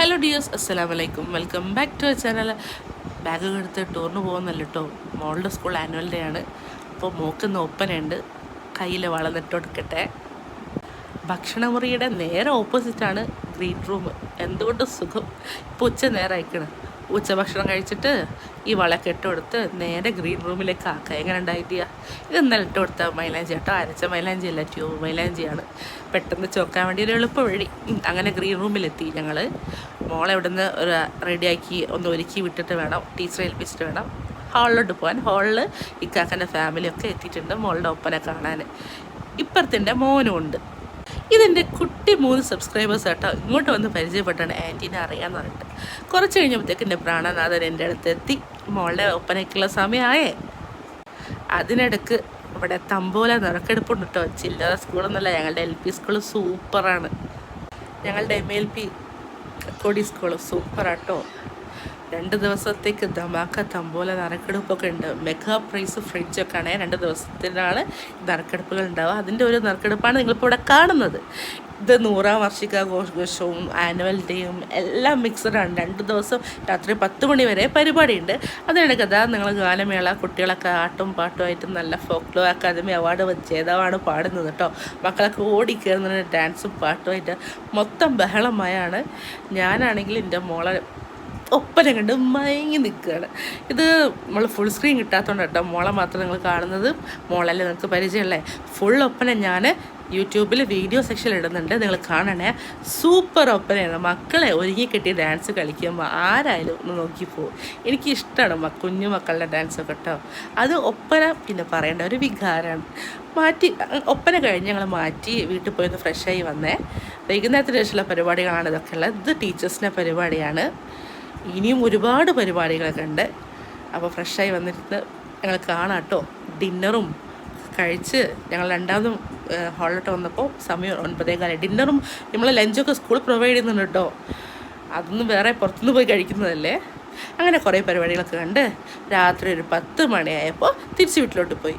Hello dears, അസ്സലാമു അലൈക്കും. Welcome back to channel. ബാഗൊക്കെ എടുത്ത് ടൂറിന് പോകുന്നല്ലോ കേട്ടോ. മോളുടെ സ്കൂൾ ആനുവൽ ഡേ ആണ്. അപ്പോൾ മോക്കുന്ന ഒപ്പനുണ്ട്. കയ്യിൽ വളർന്നിട്ടെടുക്കട്ടെ. ഭക്ഷണമുറിയുടെ നേരെ ഓപ്പോസിറ്റാണ് ഗ്രീൻ റൂം. എന്തുകൊണ്ട് സുഖം. ഇപ്പോൾ ഉച്ച നേരം അയക്കണം. ഉച്ചഭക്ഷണം കഴിച്ചിട്ട് ഈ വളയൊക്കെ ഇട്ടുകൊടുത്ത് നേരെ ഗ്രീൻ റൂമിലേക്ക് ആക്കുക. എങ്ങനെ ഉണ്ടായിട്ടില്ല? ഇത് ഇന്നലെ ഇട്ട് കൊടുത്ത മൈലാഞ്ചി കേട്ടോ. അരച്ച മൈലാഞ്ചി അല്ല, ട്യൂബ് മൈലാഞ്ചിയാണ്. പെട്ടെന്ന് ചോക്കാൻ വേണ്ടി ഒരു എളുപ്പ വഴി. അങ്ങനെ ഗ്രീൻ റൂമിലെത്തി ഞങ്ങൾ. മോളെ ഇവിടുന്ന് ഒരു റെഡിയാക്കി ഒന്ന് ഒരുക്കി വിട്ടിട്ട് വേണം, ടീച്ചറെ ഏൽപ്പിച്ചിട്ട് വേണം ഹാളിലോട്ട് പോകാൻ. ഹാളിൽ ഇക്കാക്കൻ്റെ ഫാമിലിയൊക്കെ എത്തിയിട്ടുണ്ട് മോളുടെ ഒപ്പനെ കാണാൻ. ഇപ്പുറത്തിൻ്റെ മോനും ഉണ്ട്. ഇതെൻ്റെ കുട്ടി 3 സബ്സ്ക്രൈബേഴ്സ് കേട്ടോ. ഇങ്ങോട്ട് വന്ന് പരിചയപ്പെട്ടാണ് ആൻറ്റീനെ അറിയാമെന്ന് പറഞ്ഞിട്ട്. കുറച്ച് കഴിഞ്ഞപ്പോഴത്തേക്ക് എൻ്റെ പ്രാണനാഥൻ എൻ്റെ അടുത്ത് എത്തി. മോളുടെ ഒപ്പനയ്ക്കുള്ള സമയമായേ. അതിനിടക്ക് ഇവിടെ തമ്പോല നറുക്കെടുപ്പുണ്ട് കേട്ടോ. ചില്ലറ സ്കൂളൊന്നുമല്ല, ഞങ്ങളുടെ LP സ്കൂള് സൂപ്പറാണ്. ഞങ്ങളുടെ MLP കക്കോടി സ്കൂള് സൂപ്പറാട്ടോ. 2 ദിവസത്തേക്ക് ധമാക്ക തമ്പോല നറുക്കെടുപ്പൊക്കെ ഉണ്ട്. മെഗാ പ്രൈസ് ഫ്രിഡ്ജൊക്കെ ആണേ. 2 ദിവസത്തിനാണ് നറുക്കെടുപ്പുകൾ ഉണ്ടാവുക. അതിൻ്റെ ഒരു നറുക്കെടുപ്പാണ് നിങ്ങളിപ്പോൾ ഇവിടെ കാണുന്നത്. ഇത് 100ാം വാർഷികാഘോഷവും ആനുവൽ ഡേയും എല്ലാം മിക്സഡാണ്. 2 ദിവസം രാത്രി 10 മണി വരെ പരിപാടിയുണ്ട്. അതിനിടയ്ക്ക് നിങ്ങൾ ഗാനമേള, കുട്ടികളൊക്കെ ആട്ടും പാട്ടുമായിട്ട് നല്ല ഫോക്ലോ അക്കാദമി അവാർഡ് ജേതാവാണ് പാടുന്നത് കേട്ടോ. മക്കളൊക്കെ ഓടിക്കയറുന്ന ഡാൻസും പാട്ടുമായിട്ട് മൊത്തം ബഹളമായാണ്. ഞാനാണെങ്കിൽ എൻ്റെ മോളെ ഒപ്പന കണ്ട് മയങ്ങി നിൽക്കുകയാണ്. ഇത് നമ്മൾ ഫുൾ സ്ക്രീൻ കിട്ടാത്തതുകൊണ്ട് കേട്ടോ മോളെ മാത്രം നിങ്ങൾ കാണുന്നത്. മോളല്ലേ നിങ്ങൾക്ക് പരിചയമല്ലേ. ഫുൾ ഒപ്പന ഞാൻ യൂട്യൂബിൽ വീഡിയോ സെക്ഷനിൽ ഇടുന്നുണ്ട്, നിങ്ങൾ കാണണേ. സൂപ്പർ ഒപ്പനയാണ്. മക്കളെ ഒരുങ്ങിക്കെട്ടി ഡാൻസ് കളിക്കുമ്പോൾ ആരായാലും ഒന്ന് നോക്കിപ്പോവും. എനിക്കിഷ്ടമാണ് കുഞ്ഞു മക്കളുടെ ഡാൻസൊക്കെ കേട്ടോ. അത് ഒപ്പന പിന്നെ പറയേണ്ട ഒരു വികാരമാണ്. ഒപ്പന കഴിഞ്ഞ് ഞങ്ങൾ മാറ്റി വീട്ടിൽ പോയി ഒന്ന് ഫ്രഷായി വന്നേ. വൈകുന്നേരത്തിന് ശേഷമുള്ള പരിപാടികളാണ് ഇതൊക്കെ ഉള്ളത്. ഇത് ടീച്ചേഴ്സിൻ്റെ പരിപാടിയാണ്. ഇനിയും ഒരുപാട് പരിപാടികളൊക്കെ ഉണ്ട്. അപ്പോൾ ഫ്രഷായി വന്നിട്ട് ഞങ്ങൾ കാണാം കേട്ടോ. ഡിന്നറും കഴിച്ച് ഞങ്ങൾ രണ്ടാമതും ഹാളിലോട്ട് വന്നപ്പോൾ സമയം 9:15. ഡിന്നറും നമ്മൾ ലഞ്ചൊക്കെ സ്കൂൾ പ്രൊവൈഡ് ചെയ്യുന്നുണ്ട് കേട്ടോ. അതൊന്നും വേറെ പുറത്തുനിന്ന് പോയി കഴിക്കുന്നതല്ലേ. അങ്ങനെ കുറേ പരിപാടികളൊക്കെ കണ്ട് രാത്രി ഒരു 10 മണിയായപ്പോൾ തിരിച്ച് വീട്ടിലോട്ട് പോയി.